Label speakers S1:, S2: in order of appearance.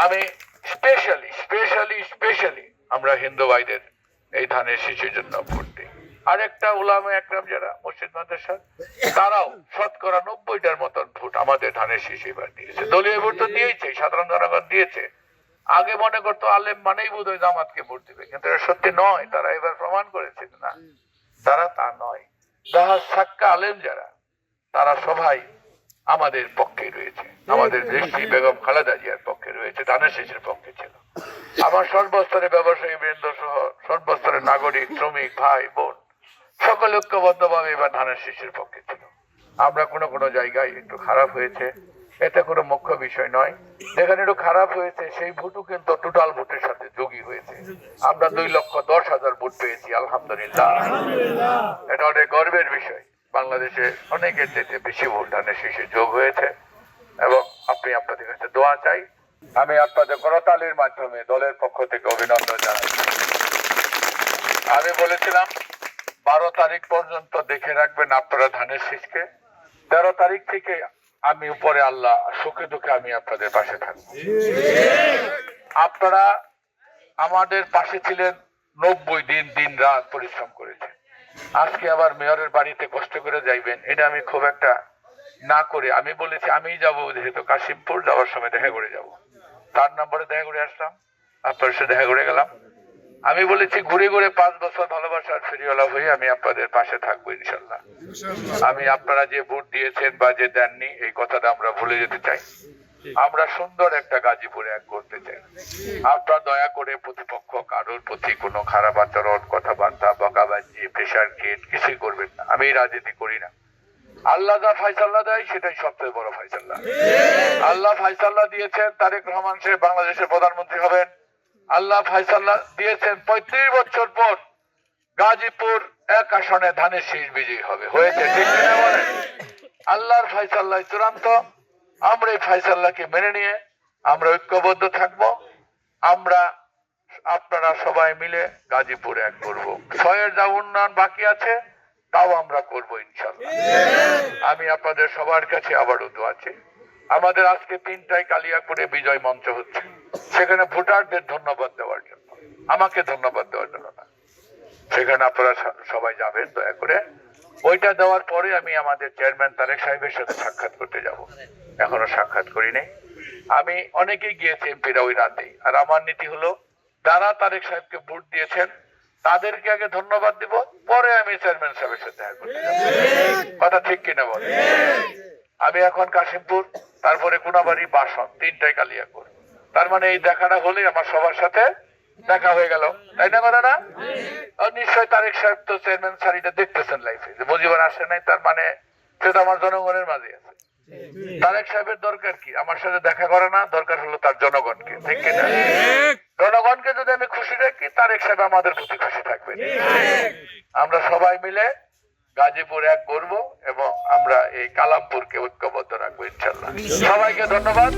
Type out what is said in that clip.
S1: আমি স্পেশালি আমরা হিন্দু ভাইদের এই ধানের শীষের জন্য ভোট দিই। আরেকটা উলামা একরাম যারা মসজিদ মাদ্রাসা, তারাও শতকরা 90টার মতন ভোট আমাদের ধানের শীষ এবার দিয়েছে। দলীয় ভোট তো দিয়েছে, সাধারণ জনগণ দিয়েছে। আগে মনে করতো আলেম মানেই বোধহয় জামাতকে ভোট দিবে, কিন্তু এটা সত্যি নয়। তারা এবার প্রমাণ করেছে না, তারা তা নয়। যাহা সাক্কা আলেম যারা, তারা সবাই আমাদের পক্ষে রয়েছে, আমাদের দেশটি বেগম খালেদা জিয়ার পক্ষে রয়েছে, ধানের শীষের পক্ষে ছিল। আমার সর্বস্তরে ব্যবসায়ী বৃন্দ সহ সর্বস্তরের নাগরিক, শ্রমিক, ভাই বোন সকল ঐক্যবদ্ধভাবে এবার ধানের শীষের পক্ষে ছিল। আমরা কোনো জায়গায় একটু খারাপ হয়েছে, এটা কোনো মুখ্য বিষয় নয়। যেখানে একটু খারাপ হয়েছে সেই ভোটও কিন্তু টোটাল ভোটের সাথে যোগী হয়েছে। আমরা 2,10,000 ভোট পেয়েছি, আলহামদুলিল্লাহ। এটা অনেক গর্বের বিষয়। বাংলাদেশে অনেকের চাইতে বেশি ভোট ধানের শীষে যোগ হয়েছে এবং আপনি আপনাদের কাছে দোয়া চাই। আমি আপনাদের করতালির মাধ্যমে দলের পক্ষ থেকে অভিনন্দন জানাই। আমি বলেছিলাম 12 তারিখ পর্যন্ত দেখে রাখবেন আপনারা ধানের শীষকে। 13 তারিখ থেকে আমি উপরে আল্লাহ সুখে দুঃখে আমি আপনাদের পাশে থাকবো। আপনারা আমাদের পাশে ছিলেন 90 দিন, দিন রাত পরিশ্রম করেছেন। আজকে আবার মেয়রের বাড়িতে কষ্ট করে যাইবেন, এটা আমি খুব একটা না করে আমি বলেছি আমি যাবো, যেহেতু কাশিমপুর যাওয়ার সময় দেখা করে যাব। 4 নম্বরে দেখা করে আসলাম, আপনার সাথে দেখা করে গেলাম। আমি বলেছি ঘুরে ঘুরে 5 বছর ভালোবাসার ফেরিওয়ালা হয়ে আমি আপনাদের পাশে থাকবো ইনশাল্লাহ। আমি আপনারা যে ভোট দিয়েছেন বা যে দেননি এই কথাটা আমরা ভুলে যেতে চাই। আমরা সুন্দর একটা গাজীপুরে এক করতে চাই। আপনারা দয়া করে প্রতিপক্ষ কারোর প্রতি কোনো খারাপ আচরণ, কথাবার্তা, বকাবাজি, প্রেশার কেট কিছুই করবেন না। আমি রাজনীতি করি না। আল্লাহ যা ফায়সাল্লাহ দেয় সেটাই সবচেয়ে বড় ফায়সাল্লাহ। আল্লাহ ফায়সাল্লাহ দিয়েছেন তারেক রহমান সাহেব বাংলাদেশের প্রধানমন্ত্রী হবেন। আল্লাহ ফায়সাল্লাহ দিয়েছেন 35 বছর পর গাজীপুর এক আসনে ধানের শীষ বিজয়ী হবে, হয়েছে, ঠিক কিনা বলেন? আল্লাহর ফায়সাল্লাহ চূড়ান্ত। আমরা এই ফায়সাল্লাহকে মেনে নিয়ে আমরা ঐক্যবদ্ধ থাকব। আমরা আপনারা সবাই মিলে গাজীপুর এক করবো। 6-এর যা উন্নয়ন বাকি আছে তাও আমরা করবো ইনশাল্লাহ। আমি আপনাদের সবার কাছে আবারও দোয়া চাই। আমাদের আজকে 3টায় কালিয়াকুড়ে বিজয় মঞ্চ হচ্ছে, সেখানে ভোটারদের ধন্যবাদ দেওয়ার জন্য, আমাকে ধন্যবাদ দেওয়ার জন্য না। সেখানে আপনারা সবাই যাবেন দয়া করে। ওইটা দেওয়ার পরে আমি আমাদের চেয়ারম্যান তারেক সাহেবের সাথে সাক্ষাৎ করতে যাব। এখনো সাক্ষাৎ করি নাই। আমি অনেকেই গিয়েছি এমপিরা ওই রাতেই। আর আমার নীতি হলো যারা তারেক সাহেবকে ভোট দিয়েছেন তাদেরকে আগে ধন্যবাদ দিব, পরে আমি চেয়ারম্যান সাহেবের সাথে দেখা করতে যাব। কথা ঠিক কিনা বলে? আমি এখন কাশিমপুর, তারপরে কোনাবাড়ি, বাসন, 3টায় কালিয়াকুড়। তার মানে এই দেখাটা হলে আমার সবার সাথে দেখা হয়ে গেল, তাই না কথা না? নিশ্চয় তারেক সাহেব তো চেয়ারম্যান সারিটা দেখতেছেন লাইফে, যে মুজিবুর আসে নাই, তার মানে সে তো আমার জনগণের মাঝে আছে। তারেক সাহেবের দরকার কি? আমার সাথে দেখা করে না, দরকার হলো তার জনগণকে, ঠিক কিনা? জনগণকে যদি আমি খুশি রাখি, তারেক সাহেব আমাদের প্রতি খুশি থাকবে। আমরা সবাই মিলে গাজীপুর এক করবো এবং আমরা এই কালামপুরকে ঐক্যবদ্ধ রাখবো ইনশাল্লাহ। সবাইকে ধন্যবাদ।